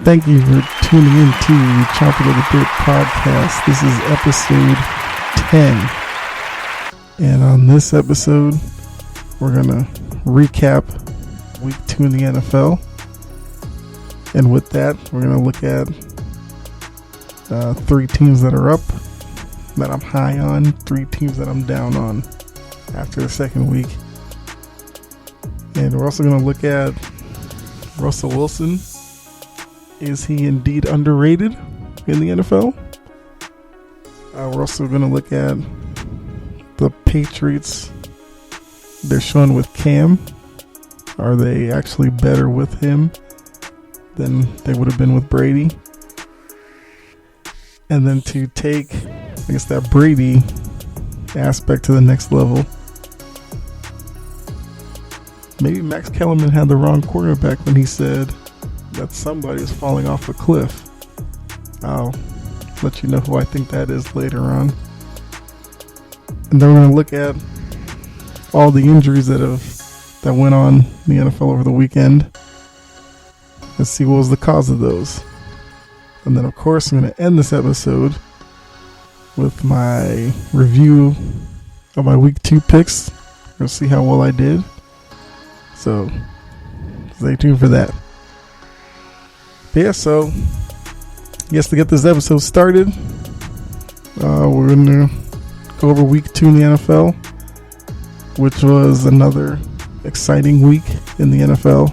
Thank you for tuning in to the Chompin of the Bit podcast. This is episode 10. And on this episode, we're going to recap week 2 in the NFL. And with that, we're going to look at 3 teams that are up, that I'm high on, 3 teams that I'm down on after the second week. And we're also going to look at Russell Wilson. Is he indeed underrated in the NFL? We're also going to look at the Patriots. They're showing with Cam. Are they actually better with him than they would have been with Brady? And then to take, I guess, that Brady aspect to the next level. Maybe Max Kellerman had the wrong quarterback when he said that somebody is falling off a cliff. I'll let you know who I think that is later on. And then we're going to look at all the injuries that went on in the NFL over the weekend. Let's see what was the cause of those. And then, of course, I'm going to end this episode with my review of my week 2 picks. We'll see how well I did. So, stay tuned for that. But yeah, so, yes, to get this episode started, we're going to go over week 2 in the NFL, which was another exciting week in the NFL.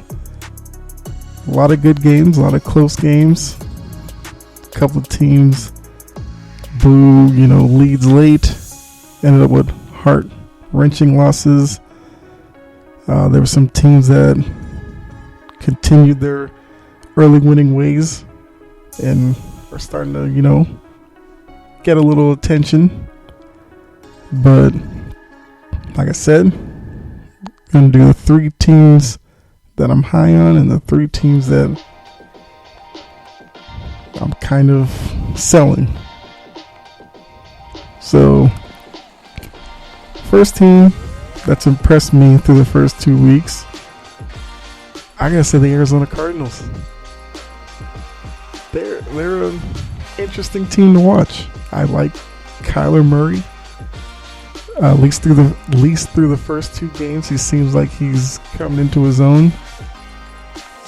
A lot of good games, a lot of close games. A couple of teams blew, leads late, ended up with heart-wrenching losses. There were some teams that continued their early winning ways and are starting to, get a little attention. But like I said, I'm going to do the 3 teams that I'm high on and the 3 teams that I'm kind of selling. So, first team that's impressed me through the first 2 weeks, I gotta say the Arizona Cardinals. They're an interesting team to watch. I like Kyler Murray. At least through the first 2 games, he seems like he's coming into his own.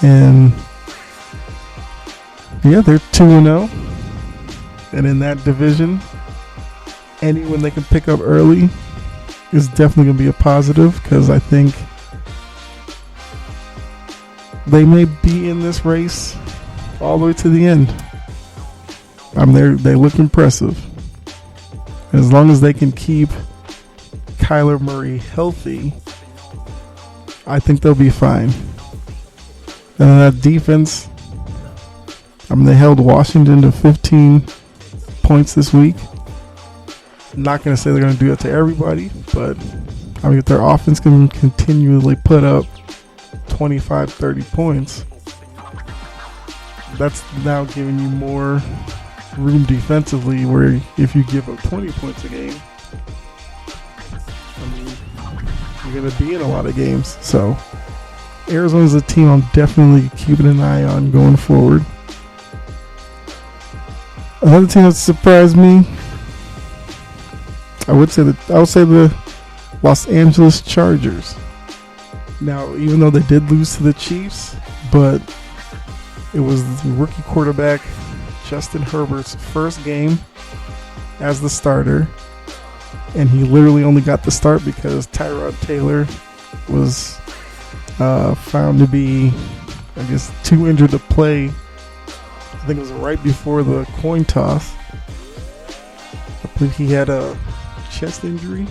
And yeah, they're 2-0. And in that division, anyone they can pick up early is definitely going to be a positive, because I think they may be in this race all the way to the end. They look impressive. As long as they can keep Kyler Murray healthy, I think they'll be fine. And then that defense, they held Washington to 15 points this week. I'm not going to say they're going to do it to everybody, but if their offense can continually put up 25, 30 points, that's now giving you more room defensively, where if you give up 20 points a game, you're going to be in a lot of games. So Arizona's a team I'm definitely keeping an eye on going forward. Another team that surprised me, I would say the Los Angeles Chargers. Now, even though they did lose to the Chiefs, but it was the rookie quarterback Justin Herbert's first game as the starter, and he literally only got the start because Tyrod Taylor was found to be, too injured to play. I think it was right before the coin toss. I believe he had a chest injury,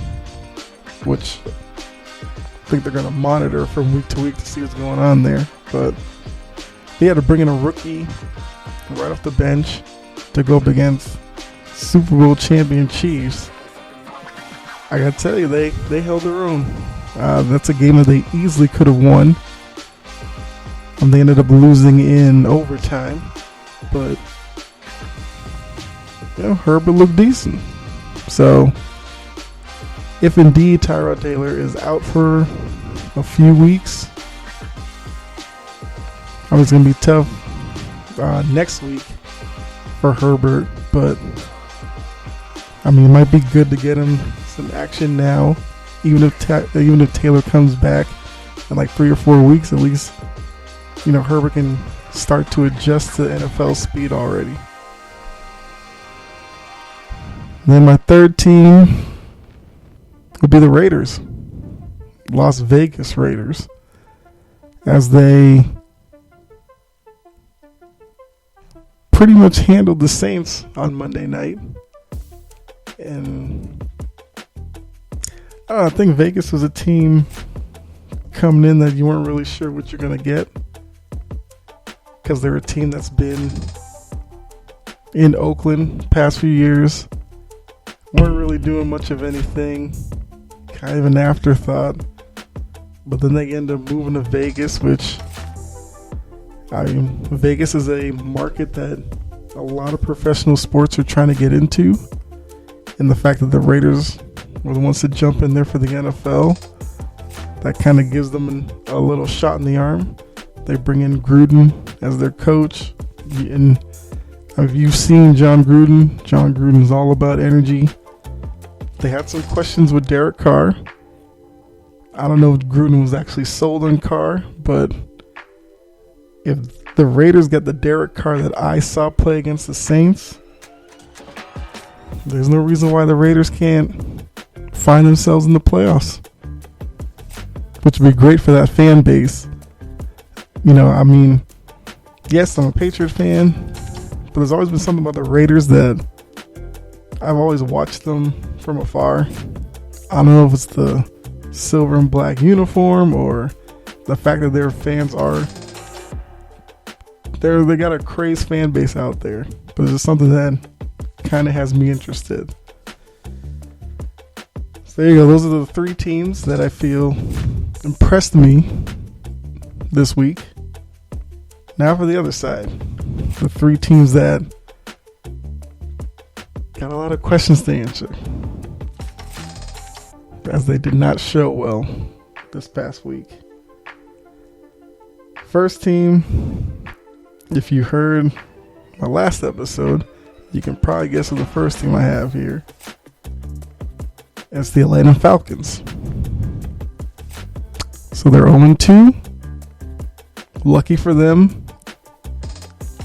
which I think they're going to monitor from week to week to see what's going on there. But he had to bring in a rookie right off the bench to go up against Super Bowl champion Chiefs. I got to tell you, they held their own. That's a game that they easily could have won. They ended up losing in overtime. But, Herbert looked decent. So, if indeed Tyrod Taylor is out for a few weeks, it's going to be tough next week for Herbert, but I mean, it might be good to get him some action now, even if Taylor comes back in like 3 or 4 weeks. At least, Herbert can start to adjust to NFL speed already. Then my third team would be the Raiders, Las Vegas Raiders, as they pretty much handled the Saints on Monday night. And I think Vegas was a team coming in that you weren't really sure what you're going to get, because they're a team that's been in Oakland past few years, weren't really doing much of anything, kind of an afterthought. But then they end up moving to Vegas, which, Vegas is a market that a lot of professional sports are trying to get into. And the fact that the Raiders were the ones to jump in there for the NFL, that kind of gives them a little shot in the arm. They bring in Gruden as their coach. And if you've seen John Gruden's all about energy. They had some questions with Derek Carr. I don't know if Gruden was actually sold on Carr, but if the Raiders get the Derek Carr that I saw play against the Saints, there's no reason why the Raiders can't find themselves in the playoffs, which would be great for that fan base. Yes, I'm a Patriot fan, but there's always been something about the Raiders that I've always watched them from afar. I don't know if it's the silver and black uniform or the fact that their fans they got a crazed fan base out there, but it's just something that kind of has me interested. So there you go. Those are the 3 teams that I feel impressed me this week. Now for the other side, the 3 teams that got a lot of questions to answer, as they did not show well this past week. First team, if you heard my last episode, you can probably guess who the first team I have here. It's the Atlanta Falcons. So they're 0-2. Lucky for them.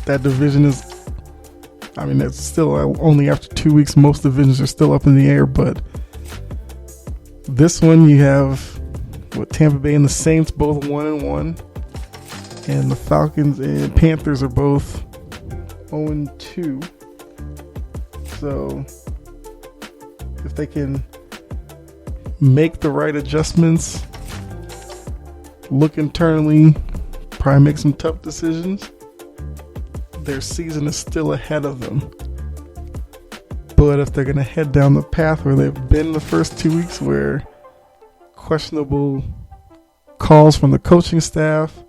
That division is, it's still only after 2 weeks. Most divisions are still up in the air, but this one you have Tampa Bay and the Saints both 1-1, and the Falcons and Panthers are both 0-2. So if they can make the right adjustments, look internally, probably make some tough decisions, their season is still ahead of them. But if they're going to head down the path where they've been the first 2 weeks, where questionable calls from the coaching staff,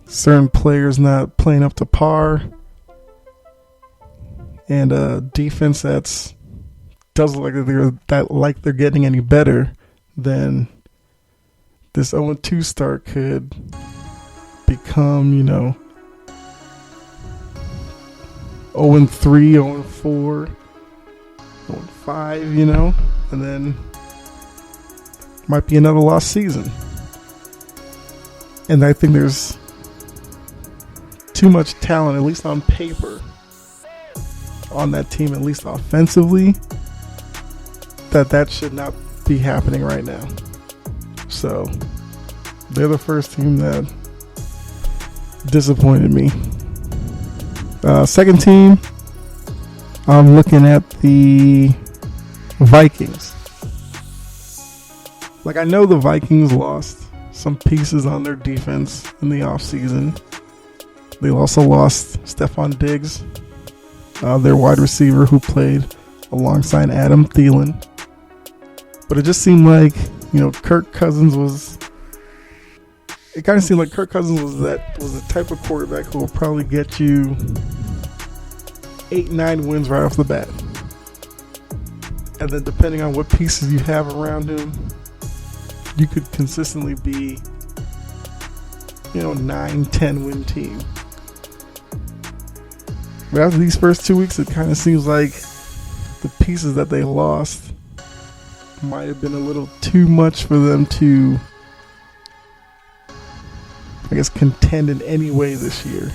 certain players not playing up to par, and a defense that doesn't look like they're getting any better, then this 0-2 start could become, 0-3, 0-4, 0-5, and then might be another lost season. And I think there's too much talent, at least on paper, on that team, at least offensively, that should not be happening right now. So they're the first team that disappointed me. Second team, I'm looking at the Vikings. I know the Vikings lost some pieces on their defense in the offseason. They also lost Stephon Diggs, their wide receiver who played alongside Adam Thielen. But it just seemed like, Kirk Cousins was... It kind of seemed like Kirk Cousins was the type of quarterback who will probably get you 8-9 wins right off the bat. And then depending on what pieces you have around him, you could consistently be, 9-10 win team. But after these first 2 weeks, it kind of seems like the pieces that they lost might have been a little too much for them to, I guess, contend in any way this year.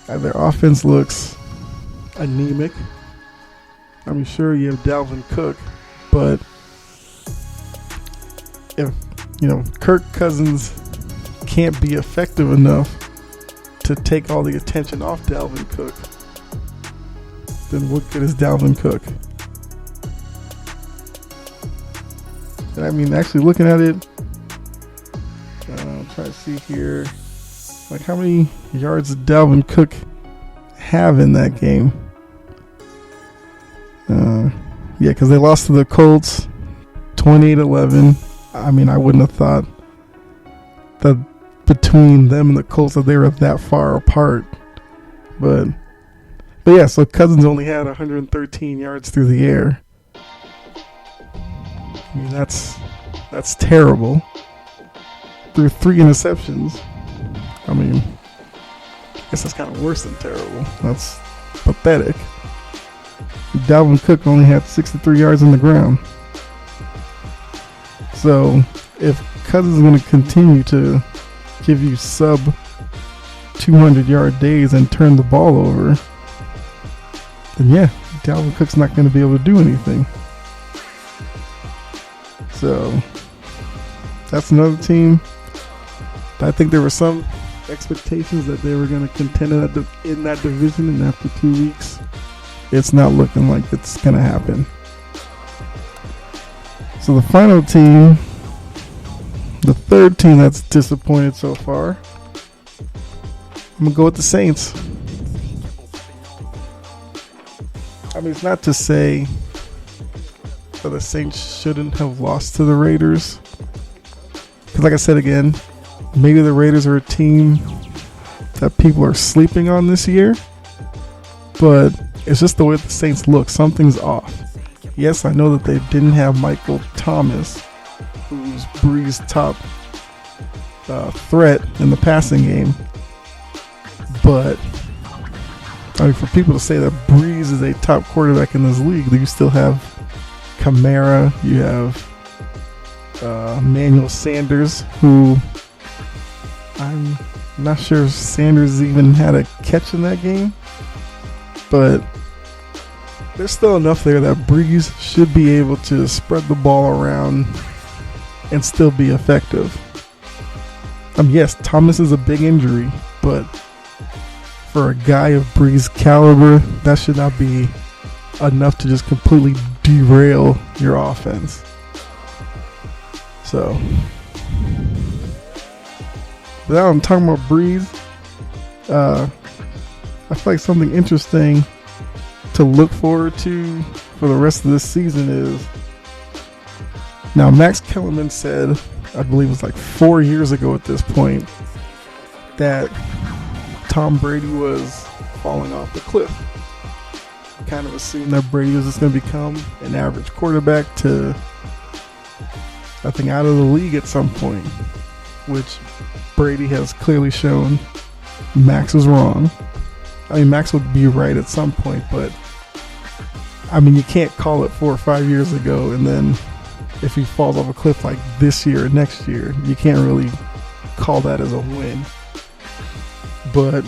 Their offense looks anemic. I mean, sure, you have Dalvin Cook, but if, Kirk Cousins can't be effective enough to take all the attention off Dalvin Cook, then what good is Dalvin Cook? And I mean, actually looking at it, I'm trying to see here, like how many yards did Dalvin Cook have in that game? Yeah, because they lost to the Colts 28-11. I mean, I wouldn't have thought that between them and the Colts that they were that far apart. But yeah, so Cousins only had 113 yards through the air. I mean, that's terrible. Threw 3 interceptions. I mean, I guess that's kind of worse than terrible. That's pathetic. Dalvin Cook only had 63 yards on the ground. So, if Cousins is going to continue to give you sub 200-yard days and turn the ball over, then yeah, Dalvin Cook's not going to be able to do anything. So, that's another team. I think there were some expectations that they were going to contend in that division, and after 2 weeks, it's not looking like it's going to happen. So the final team, the third team that's disappointed so far, I'm going to go with the Saints. I mean, it's not to say that the Saints shouldn't have lost to the Raiders. Because like I said again, maybe the Raiders are a team that people are sleeping on this year. But it's just the way the Saints look. Something's off. Yes, I know that they didn't have Michael Thomas, who's Bree's top threat in the passing game. But I mean, for people to say that Breeze is a top quarterback in this league, you still have Kamara, you have Emmanuel Sanders, who I'm not sure if Sanders even had a catch in that game. But there's still enough there that Breeze should be able to spread the ball around and still be effective. Yes, Thomas is a big injury, but for a guy of Breeze caliber, that should not be enough to just completely derail your offense. So, now I'm talking about Breeze. I feel like something interesting to look forward to for the rest of this season is, now Max Kellerman said, I believe it was like 4 years ago at this point, that Tom Brady was falling off the cliff. Kind of assumed that Brady was just going to become an average quarterback to, I think, out of the league at some point, which Brady has clearly shown Max was wrong. I mean, Max would be right at some point, but I mean, you can't call it 4 or 5 years ago, and then if he falls off a cliff like this year or next year, you can't really call that as a win. But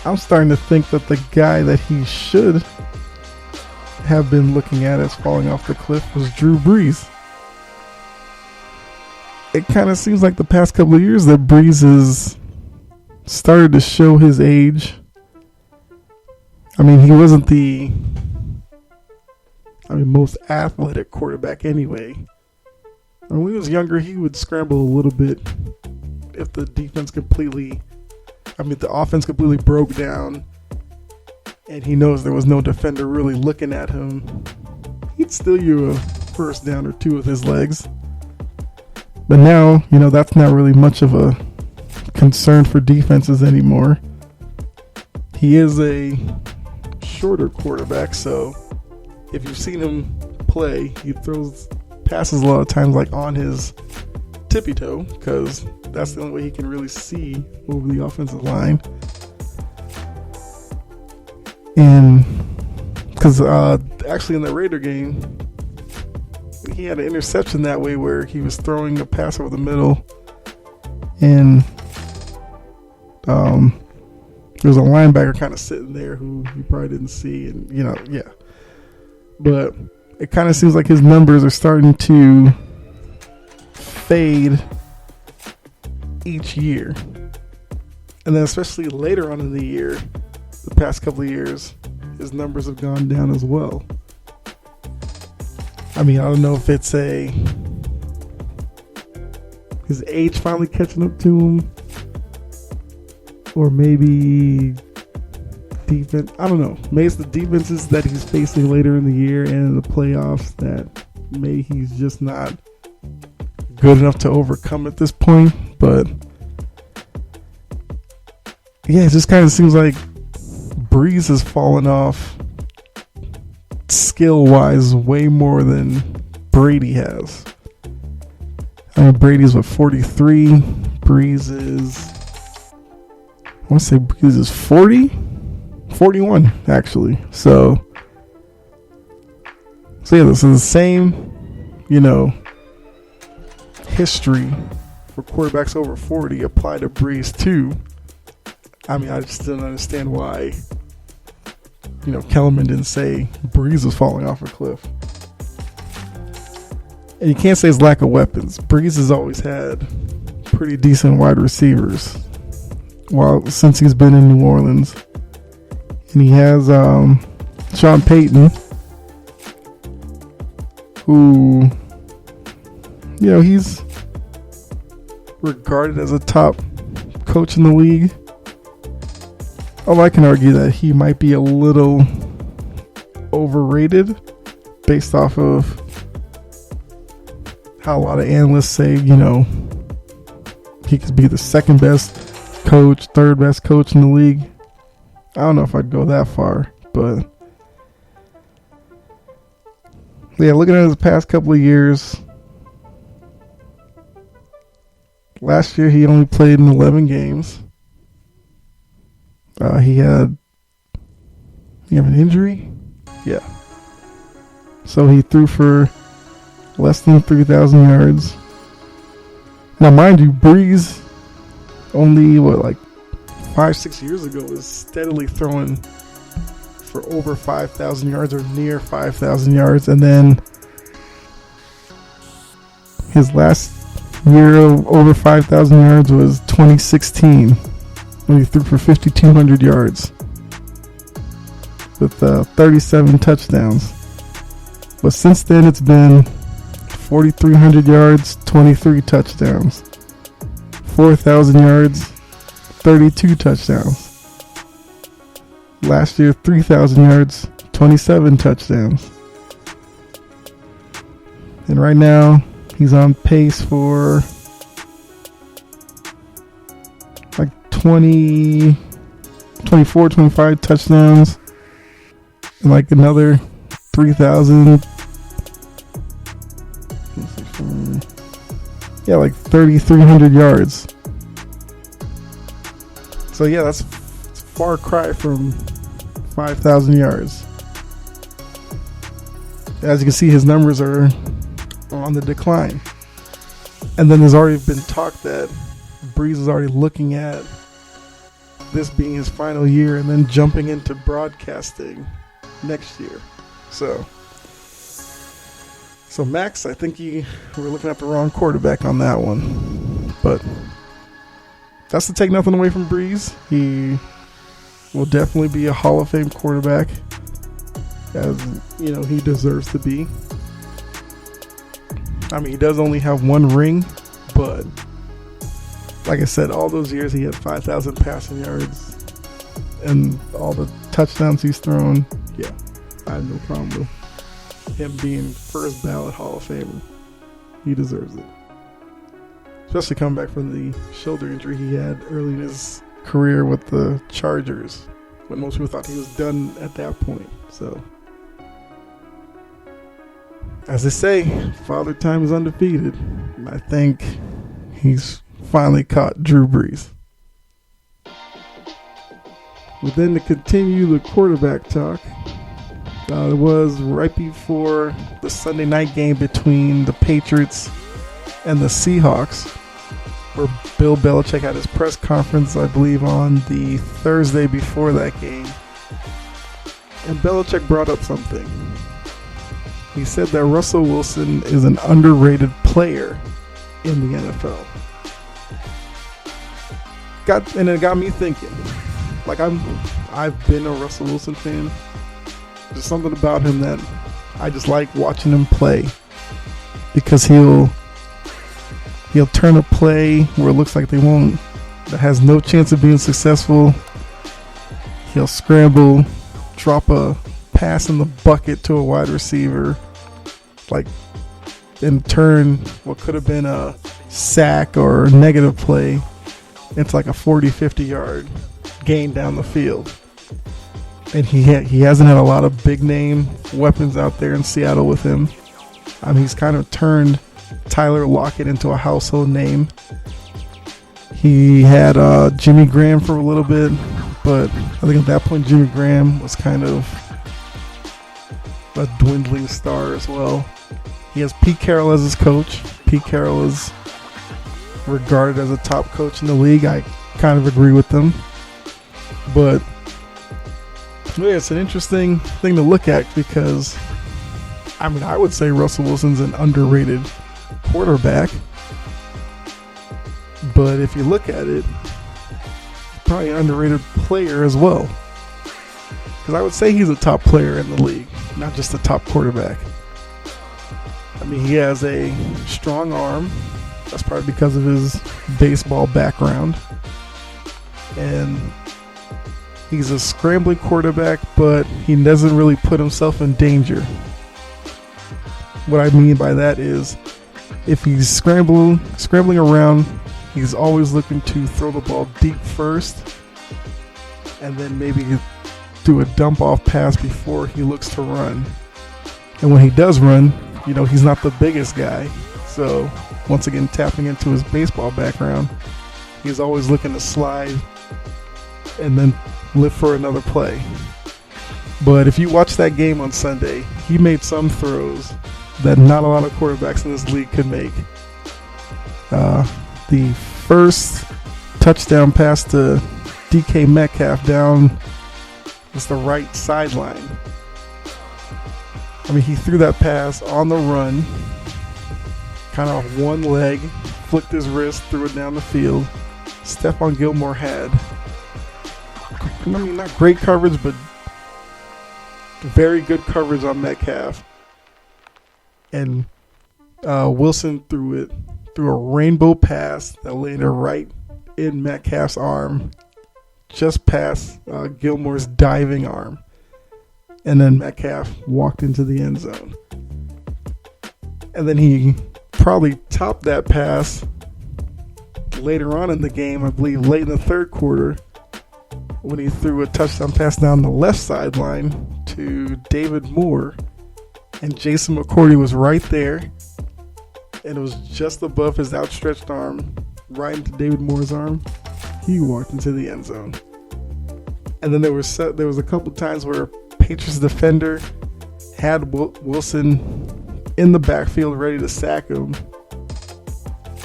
I'm starting to think that the guy that he should have been looking at as falling off the cliff was Drew Brees. It kind of seems like the past couple of years that Brees has started to show his age. I mean, he wasn't the most athletic quarterback anyway. When he was younger, he would scramble a little bit if the the offense completely broke down and he knows there was no defender really looking at him. He'd steal you a first down or two with his legs. But now, that's not really much of a concern for defenses anymore. He is a shorter quarterback, so if you've seen him play, he throws passes a lot of times like on his tippy toe because that's the only way he can really see over the offensive line. And because actually in the Raider game, he had an interception that way where he was throwing a pass over the middle, and there was a linebacker kind of sitting there who you probably didn't see, and yeah. But it kind of seems like his numbers are starting to fade each year, and then especially later on in the year, the past couple of years, his numbers have gone down as well. I mean, I don't know if it's his age finally catching up to him, or maybe defense. I don't know. Maybe it's the defenses that he's facing later in the year and in the playoffs that maybe he's just not good enough to overcome at this point. But yeah, it just kind of seems like Breeze has fallen off skill-wise way more than Brady has. I mean, Brady's 43. Breeze is, I want to say Breeze is 41 actually. So yeah, this is the same, history for quarterbacks over 40 apply to Breeze too. I mean, I just don't understand why, Kellerman didn't say Breeze was falling off a cliff. And you can't say it's lack of weapons. Breeze has always had pretty decent wide receivers since he's been in New Orleans. And he has Sean Payton, who, he's regarded as a top coach in the league. Although I can argue that he might be a little overrated based off of how a lot of analysts say, he could be the second best coach, third best coach in the league. I don't know if I'd go that far, but yeah, looking at his past couple of years, last year he only played in 11 games. He had an injury? Yeah. So he threw for less than 3,000 yards. Now, mind you, Breeze only, 5-6 years ago was steadily throwing for over 5,000 yards or near 5,000 yards. And then his last year of over 5,000 yards was 2016. When he threw for 5,200 yards with 37 touchdowns. But since then, it's been 4,300 yards, 23 touchdowns. 4,000 yards, 32 touchdowns. Last year, 3,000 yards, 27 touchdowns. And right now, he's on pace for 24, 25 touchdowns and another 3,000. 3,300 yards. So yeah, it's a far cry from 5,000 yards. As you can see, his numbers are on the decline. And then there's already been talk that Breeze is already looking at this being his final year and then jumping into broadcasting next year. So Max, I think we're looking at the wrong quarterback on that one. But that's to take nothing away from Breeze. He will definitely be a Hall of Fame quarterback, as he deserves to be. I mean, he does only have one ring, but like I said, all those years he had 5,000 passing yards and all the touchdowns he's thrown. Yeah, I have no problem with him being first ballot Hall of Famer. He deserves it. Especially coming back from the shoulder injury he had early in his career with the Chargers, when most people thought he was done at that point. So, as they say, Father Time is undefeated. And I think he's finally caught Drew Brees. But then to continue the quarterback talk, it was right before the Sunday night game between the Patriots and the Seahawks, where Bill Belichick had his press conference, I believe, on the Thursday before that game. And Belichick brought up something. He said that Russell Wilson is an underrated player in the NFL. And it got me thinking. Like, I've been a Russell Wilson fan. There's something about him that I just like watching him play, because he'll turn a play where it looks like that has no chance of being successful. He'll scramble, drop a pass in the bucket to a wide receiver, and turn what could have been a sack or a negative play into like a 40-50 yard gain down the field. And he hasn't had a lot of big name weapons out there in Seattle with him. He's kind of turned Tyler Lockett into a household name. He had Jimmy Graham for a little bit, but I think at that point Jimmy Graham was kind of a dwindling star as well. He has Pete Carroll as his coach. Pete Carroll is regarded as a top coach in the league. I kind of agree with them. But yeah, it's an interesting thing to look at, because I would say Russell Wilson's an underrated quarterback. But if you look at it, probably an underrated player as well. Because I would say he's a top player in the league, not just a top quarterback. He has a strong arm. That's probably because of his baseball background. And he's a scrambling quarterback, but he doesn't really put himself in danger. What I mean by that is, if he's scrambling around, he's always looking to throw the ball deep first, and then maybe do a dump off pass before he looks to run. And when he does run, he's not the biggest guy. So once again, tapping into his baseball background, he's always looking to slide and then live for another play. But if you watch that game on Sunday, he made some throws that not a lot of quarterbacks in this league could make. The first touchdown pass to DK Metcalf down was the right sideline. He threw that pass on the run, kind of one leg, flicked his wrist, threw it down the field. Stephon Gilmore had, not great coverage, but very good coverage on Metcalf. And Wilson threw a rainbow pass that landed right in Metcalf's arm, just past Gilmore's diving arm. And then Metcalf walked into the end zone. And then he probably topped that pass later on in the game, I believe late in the third quarter, when he threw a touchdown pass down the left sideline to David Moore. And Jason McCourty was right there. And it was just above his outstretched arm, right into David Moore's arm. He walked into the end zone. And then there was a couple times where Patriots defender had Wilson in the backfield ready to sack him,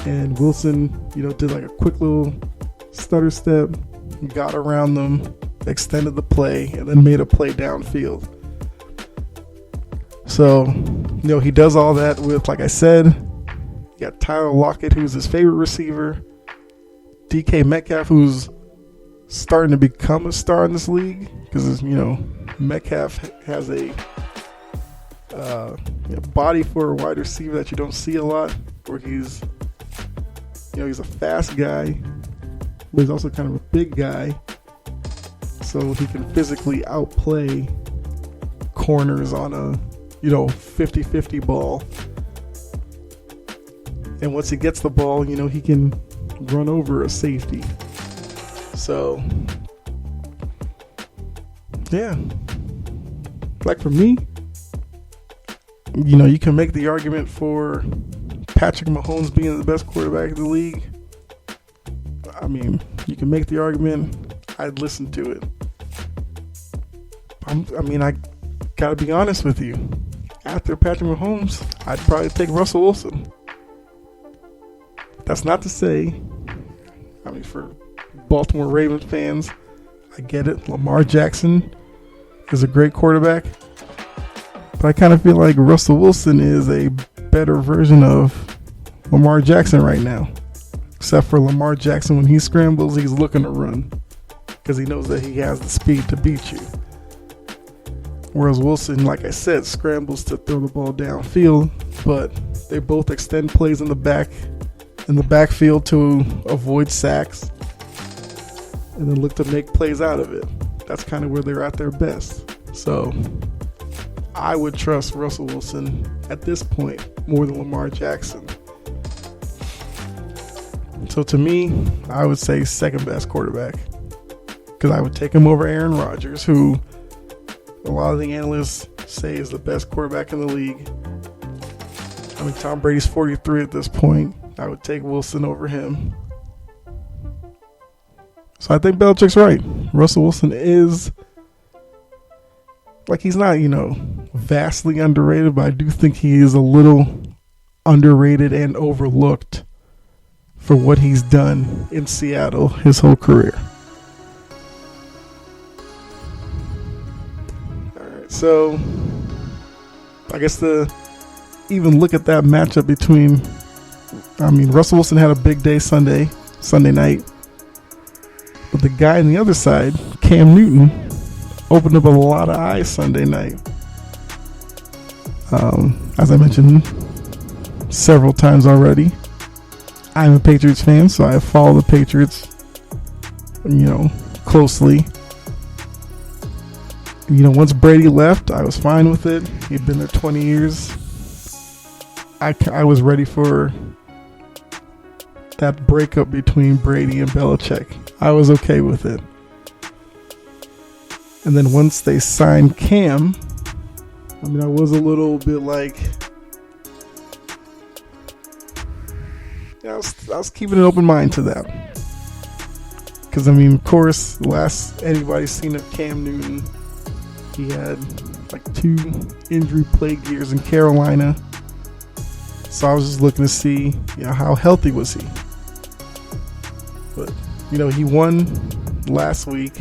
and Wilson, did like a quick little stutter step, got around them, extended the play, and then made a play downfield. So, he does all that with, like I said, you got Tyler Lockett, who's his favorite receiver, DK Metcalf, who's starting to become a star in this league, because Metcalf has a body for a wide receiver that you don't see a lot, where he's a fast guy, but he's also kind of a big guy, so he can physically outplay corners on a 50-50 ball. And once he gets the ball, he can run over a safety. So, yeah. Like for me, you can make the argument for Patrick Mahomes being the best quarterback in the league, I mean, you can make the argument. I'd listen to it. I gotta be honest with you. After Patrick Mahomes, I'd probably take Russell Wilson. That's not to say, for Baltimore Ravens fans, I get it. Lamar Jackson is a great quarterback. But I kind of feel like Russell Wilson is a better version of Lamar Jackson right now. Except for Lamar Jackson, when he scrambles, he's looking to run. Because he knows that he has the speed to beat you. Whereas Wilson, like I said, scrambles to throw the ball downfield. But they both extend plays in the backfield to avoid sacks. And then look to make plays out of it. That's kind of where they're at their best. So I would trust Russell Wilson at this point more than Lamar Jackson. So to me, I would say second best quarterback. Because I would take him over Aaron Rodgers, who a lot of the analysts say is the best quarterback in the league. Tom Brady's 43 at this point. I would take Wilson over him. So I think Belichick's right. Russell Wilson is, he's not, vastly underrated, but I do think he is a little underrated and overlooked for what he's done in Seattle his whole career. All right, so I guess even look at that matchup between, Russell Wilson had a big day Sunday night. But the guy on the other side, Cam Newton, opened up a lot of eyes Sunday night. As I mentioned several times already, I'm a Patriots fan, so I follow the Patriots, closely. Once Brady left, I was fine with it. He'd been there 20 years. I was ready for that breakup between Brady and Belichick. I was okay with it. And then once they signed Cam, I was a little bit I was keeping an open mind to that. Because, of course, the last anybody's seen of Cam Newton, he had 2 injury-plagued years in Carolina. So I was just looking to see, how healthy was he. But, he won last week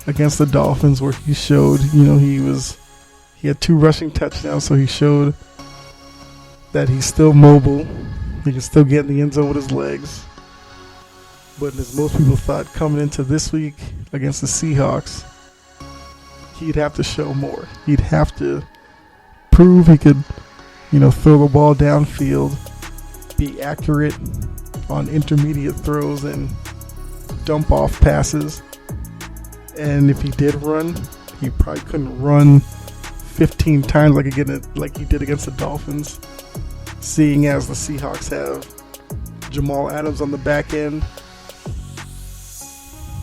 against the Dolphins, where he showed, he had 2 rushing touchdowns, so he showed that he's still mobile. He can still get in the end zone with his legs. But as most people thought, coming into this week against the Seahawks, he'd have to show more. He'd have to prove he could, throw the ball downfield, be accurate on intermediate throws and dump off passes. And if he did run, he probably couldn't run 15 times like he did against the Dolphins, seeing as the Seahawks have Jamal Adams on the back end.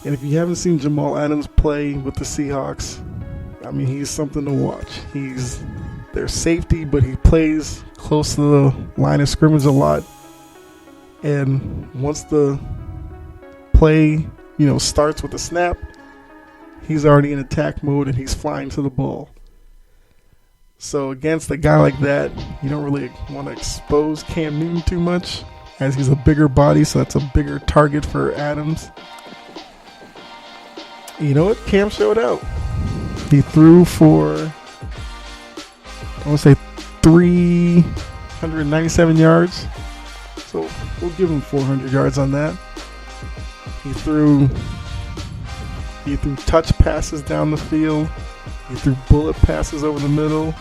And if you haven't seen Jamal Adams play with the Seahawks, he's something to watch. He's their safety, but he plays close to the line of scrimmage a lot. And once the play, starts with the snap, he's already in attack mode and he's flying to the ball. So against a guy like that, you don't really want to expose Cam Newton too much, as he's a bigger body, so that's a bigger target for Adams. You know what? Cam showed out. He threw for, 397 yards. So we'll give him 400 yards on that. He threw touch passes down the field. He threw bullet passes over the middle.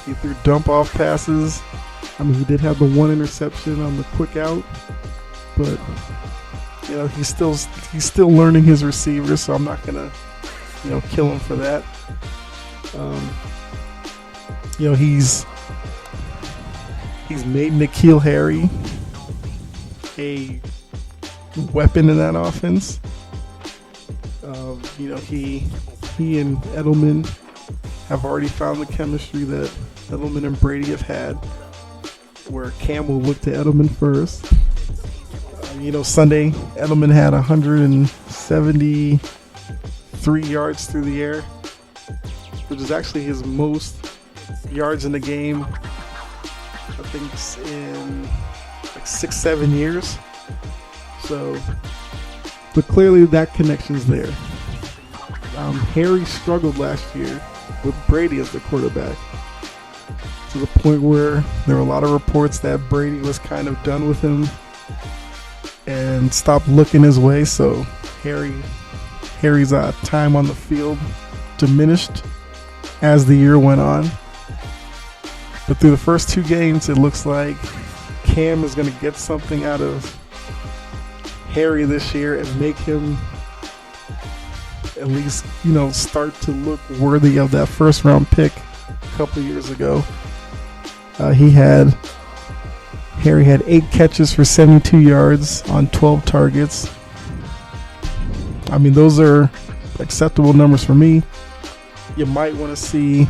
He threw dump off passes. He did have the 1 interception on the quick out, but he's still learning his receivers, so I'm not gonna kill him for that. He's made N'Keal Harry a weapon in that offense. He and Edelman have already found the chemistry that Edelman and Brady have had. where Cam will look to Edelman first. Sunday, Edelman had 173 yards through the air, which is actually his most yards in the game, I think, in like 6-7 years. So, but clearly that connection's there. Harry struggled last year with Brady as the quarterback, to the point where there were a lot of reports that Brady was kind of done with him and stopped looking his way. So Harry's time on the field diminished as the year went on. But through the first 2 games, it looks like Cam is going to get something out of Harry this year and make him at least, start to look worthy of that first round pick a couple years ago. Harry had 8 catches for 72 yards on 12 targets. I mean, those are acceptable numbers for me. You might want to see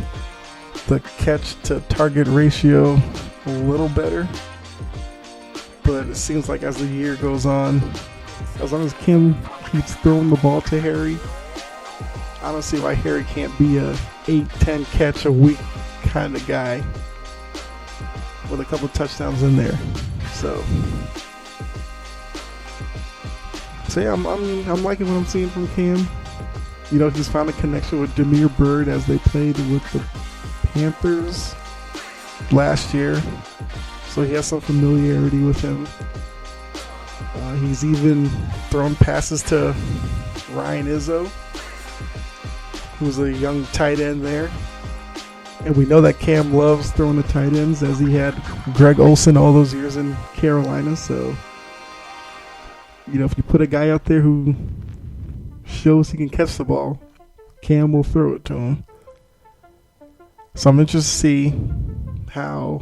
the catch to target ratio a little better. But it seems like as the year goes on, as long as Kim keeps throwing the ball to Harry, I don't see why Harry can't be a 8-10 catch a week kind of guy with a couple touchdowns in there. So yeah, I'm liking what I'm seeing from Cam. He's found a connection with Damiere Byrd as they played with the Panthers last year, so he has some familiarity with him. He's even thrown passes to Ryan Izzo, who's a young tight end there. And we know that Cam loves throwing the tight ends, as he had Greg Olsen all those years in Carolina. So, if you put a guy out there who shows he can catch the ball, Cam will throw it to him. So I'm interested to see how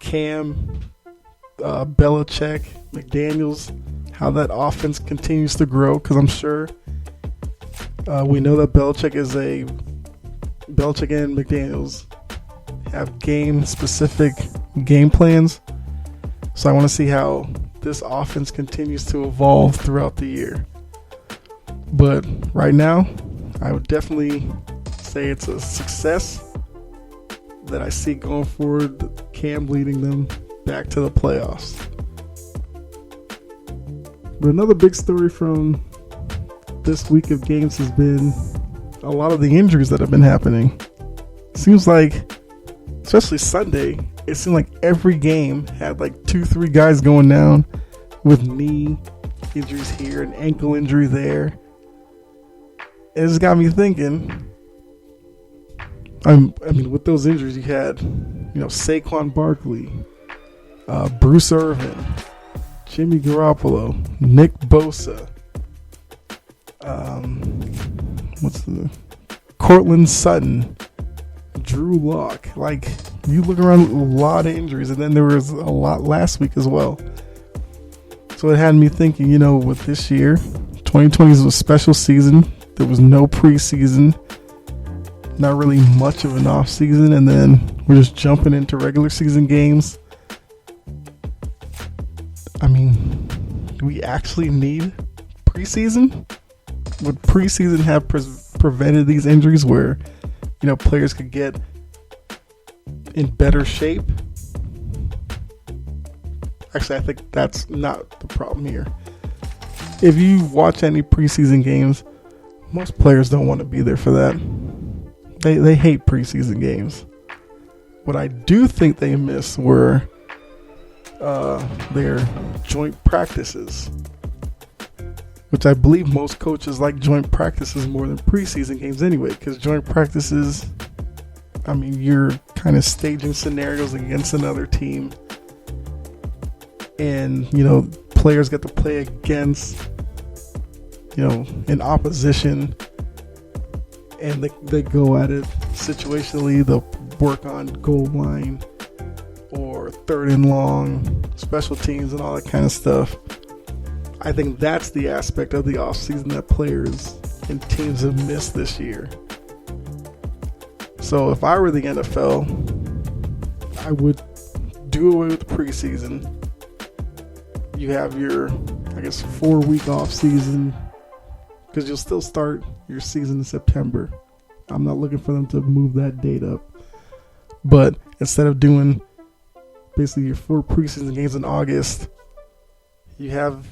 Cam, Belichick, McDaniels, how that offense continues to grow, because I'm sure we know that Belichick and McDaniels have game-specific game plans. So I want to see how this offense continues to evolve throughout the year. But right now, I would definitely say it's a success that I see going forward, Cam leading them back to the playoffs. But another big story from this week of games has been a lot of the injuries that have been happening. Seems like, especially Sunday, it seemed like every game had like 2-3 guys going down with knee injuries here and ankle injury there. It just got me thinking. With those injuries, you had, Saquon Barkley, Bruce Irvin, Jimmy Garoppolo, Nick Bosa, Cortland Sutton, Drew Lock. Like, you look around, a lot of injuries, and then there was a lot last week as well. So it had me thinking, with this year, 2020 is a special season. There was no preseason, not really much of an off season, and then we're just jumping into regular season games. Do we actually need preseason? Would preseason have prevented these injuries where, players could get in better shape? Actually, I think that's not the problem here. If you watch any preseason games, most players don't want to be there for that. They hate preseason games. What I do think they miss were their joint practices, which I believe most coaches like joint practices more than preseason games anyway, because joint practices, you're kind of staging scenarios against another team, and players get to play against in opposition, and they go at it situationally. They'll work on goal line or third and long, special teams, and all that kind of stuff. I think that's the aspect of the offseason that players and teams have missed this year. So if I were the NFL, I would do away with the preseason. You have your, 4-week off season, because you'll still start your season in September. I'm not looking for them to move that date up. But instead of doing basically your 4 preseason games in August, you have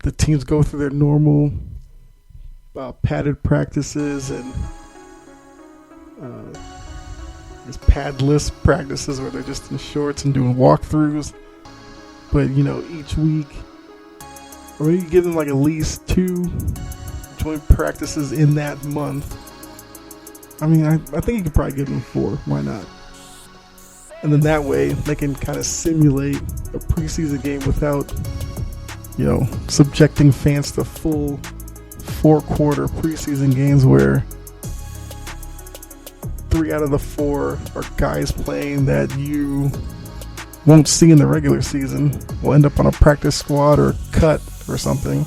the teams go through their normal padded practices and padless practices where they're just in shorts and doing walkthroughs. But, each week, or maybe give them like at least 2 joint practices in that month. I mean, I think you could probably give them 4. Why not? And then that way they can kind of simulate a preseason game without, subjecting fans to full 4-quarter preseason games where 3 out of the 4 are guys playing that you won't see in the regular season. Will end up on a practice squad or cut or something.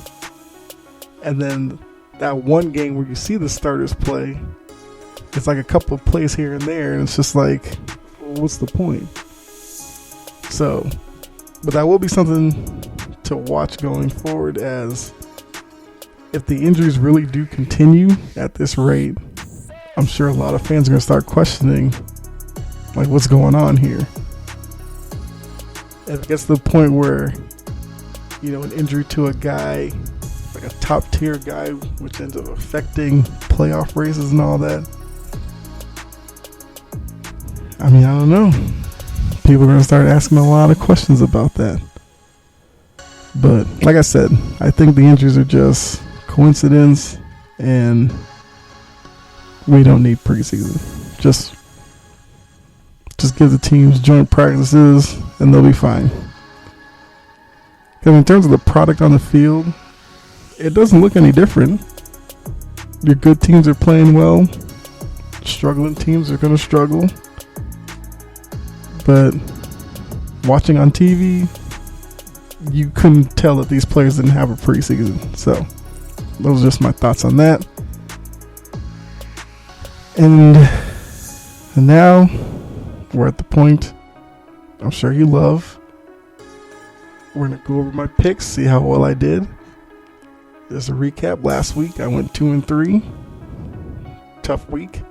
And then that one game where you see the starters play, it's like a couple of plays here and there, and it's just like, well, what's the point? So, but that will be something to watch going forward, as if the injuries really do continue at this rate, I'm sure a lot of fans are going to start questioning, like, what's going on here? If it gets to the point where, an injury to a guy, like a top tier guy, which ends up affecting playoff races and all that, I mean, I don't know. People are going to start asking a lot of questions about that. But like I said, I think the injuries are just coincidence, and we don't need preseason. Just give the teams joint practices and they'll be fine. Because in terms of the product on the field, it doesn't look any different. Your good teams are playing well. Struggling teams are going to struggle. But watching on TV, you couldn't tell that these players didn't have a preseason. So those are just my thoughts on that. And now we're at the point I'm sure you love. We're going to go over my picks, see how well I did. Just a recap. Last week I went 2-3. Tough week.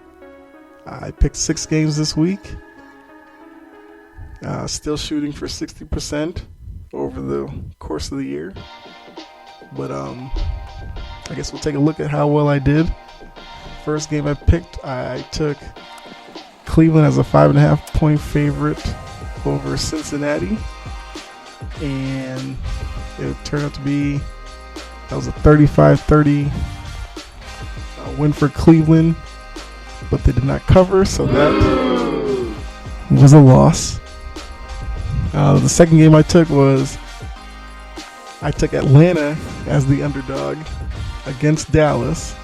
I picked 6 games this week. Still shooting for 60% over the course of the year. But I guess we'll take a look at how well I did. First game I picked, I took Cleveland as a 5.5-point favorite over Cincinnati. And it turned out to be, that was a 35-30 win for Cleveland. But they did not cover, so that was a loss. The second game I took was, I took Atlanta as the underdog against Dallas,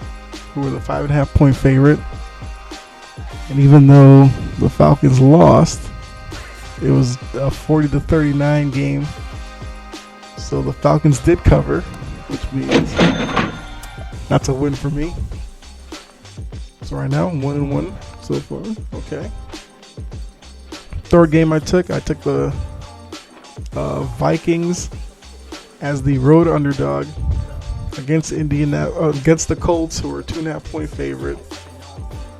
who were the 5.5-point favorite. And even though the Falcons lost, it was a 40-39 game. So the Falcons did cover, which means that's a win for me. So right now, 1-1 so far. Okay. Third game I took the Vikings as the road underdog against against the Colts, who were a 2.5-point favorite.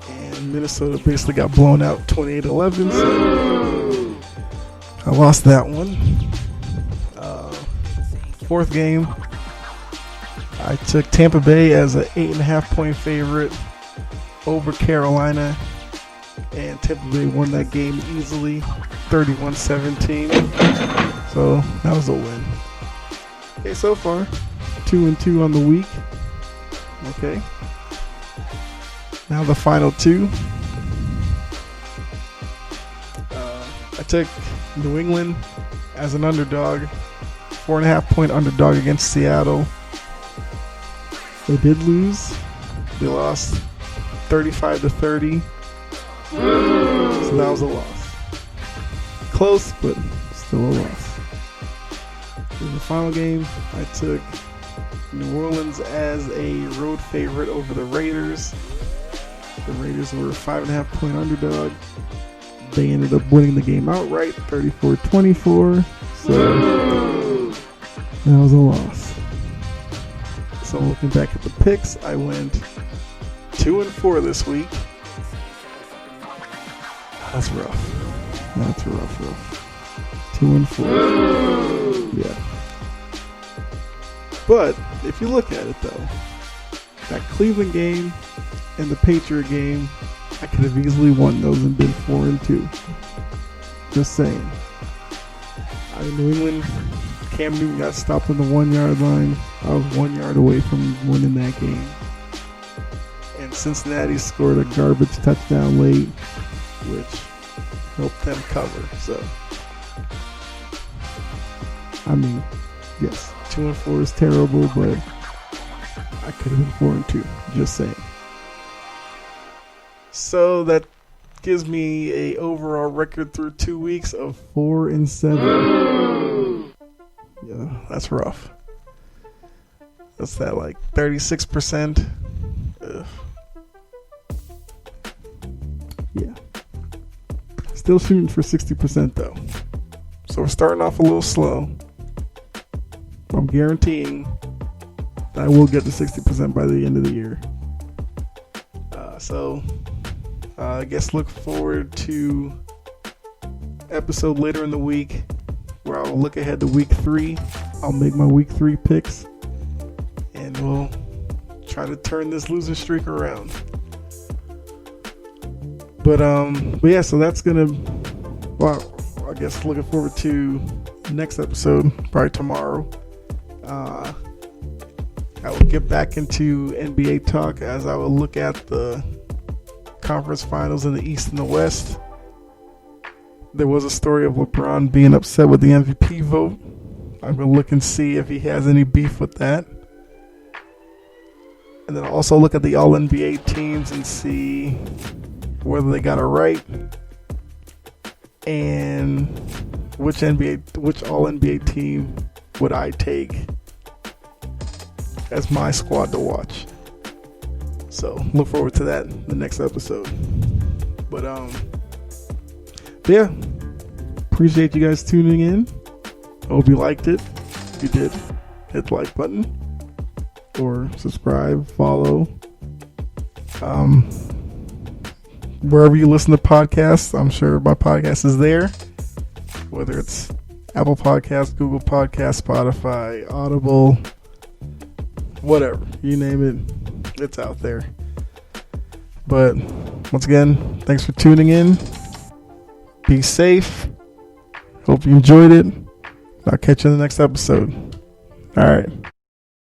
And Minnesota basically got blown out 28-11. So I lost that one. Fourth game, I took Tampa Bay as an 8.5-point favorite over Carolina, and Tampa Bay won that game easily, 31-17. So that was a win. Okay, so far 2-2 on the week. Okay, now the final 2. I took New England as an underdog, 4.5-point underdog against Seattle. They did lose. They lost 35-30. So that was a loss. Close, but still a loss. In the final game, I took New Orleans as a road favorite over the Raiders. The Raiders were a 5.5-point underdog. they ended up winning the game outright, 34-24. So that was a loss. So looking back at the picks, I went 2-4 this week. That's rough. That's rough. 2-4. Yeah. But if you look at it though, that Cleveland game and the Patriot game, I could have easily won those and been 4-2. Just saying. New England, Cam Newton got stopped on the 1 yard line. I was 1 yard away from winning that game. And Cincinnati scored a garbage touchdown late, which helped them cover. So, I mean, yes, 2-4 is terrible, but I could have been 4-2. Just saying. So that gives me a overall record through 2 weeks of 4-7. Yeah, that's rough. What's that, like 36%? Ugh. Yeah. Still shooting for 60% though. So we're starting off a little slow. I'm guaranteeing that I will get to 60% by the end of the year. I guess look forward to episode later in the week where I'll look ahead to week 3. I'll make my week 3 picks and we'll try to turn this losing streak around. But yeah, so that's gonna, well, I guess looking forward to the next episode, probably tomorrow. I will get back into NBA talk as I will look at the conference finals in the East and the West. There was a story of LeBron being upset with the MVP vote. I'm going to look and see if he has any beef with that. And then I'll also look at the All-NBA teams and see whether they got it right. And which All-NBA team would I take as my squad to watch. So look forward to that in the next episode. But yeah, appreciate you guys tuning in. Hope you liked it. If you did, hit the like button or subscribe, follow. Wherever you listen to podcasts, I'm sure my podcast is there. Whether it's Apple Podcasts, Google Podcasts, Spotify, Audible, whatever, you name it. It's out there. But once again, thanks for tuning in. Be safe. Hope you enjoyed it. I'll catch you in the next episode. All right.